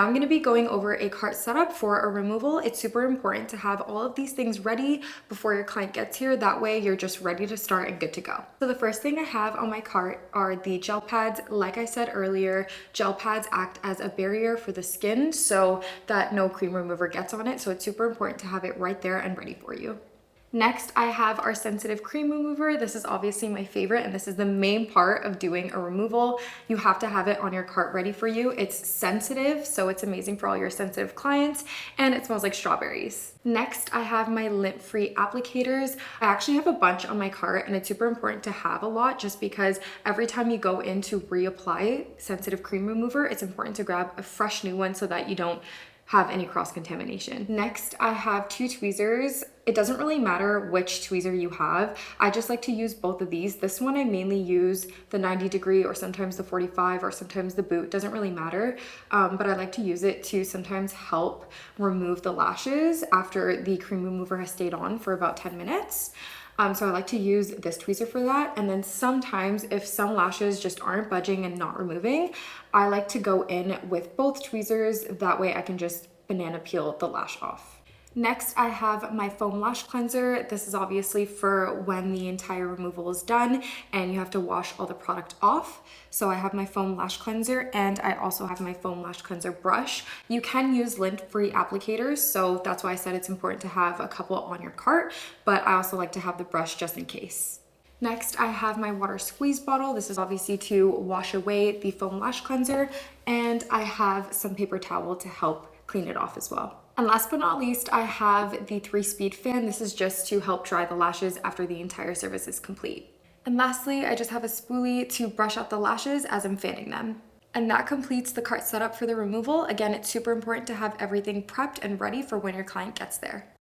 Now I'm going to be going over a cart setup for a removal. It's super important to have all of these things ready before your client gets here. That way you're just ready to start and good to go. So the first thing I have on my cart are the gel pads. Like I said earlier, gel pads act as a barrier for the skin so that no cream remover gets on it. So it's super important to have it right there and ready for you. Next, I have our sensitive cream remover. This is obviously my favorite, and this is the main part of doing a removal. You have to have it on your cart ready for you. It's sensitive, so it's amazing for all your sensitive clients, and it smells like strawberries. Next, I have my lint-free applicators. I actually have a bunch on my cart, and it's super important to have a lot just because every time you go in to reapply sensitive cream remover, it's important to grab a fresh new one so that you don't have any cross-contamination. Next, I have two tweezers. It doesn't really matter which tweezer you have. I just like to use both of these. This one I mainly use the 90-degree or sometimes the 45 or sometimes the boot, doesn't really matter. But I like to use it to sometimes help remove the lashes after the cream remover has stayed on for about 10 minutes. So I like to use this tweezer for that. And then sometimes if some lashes just aren't budging and not removing, I like to go in with both tweezers. That way I can just banana peel the lash off. Next, I have my foam lash cleanser. This is obviously for when the entire removal is done and you have to wash all the product off. So I have my foam lash cleanser and I also have my foam lash cleanser brush. You can use lint-free applicators, so that's why I said it's important to have a couple on your cart, but I also like to have the brush just in case. Next, I have my water squeeze bottle. This is obviously to wash away the foam lash cleanser, and I have some paper towel to help clean it off as well. And last but not least, I have the 3-speed fan. This is just to help dry the lashes after the entire service is complete. And lastly, I just have a spoolie to brush out the lashes as I'm fanning them. And that completes the cart setup for the removal. Again, it's super important to have everything prepped and ready for when your client gets there.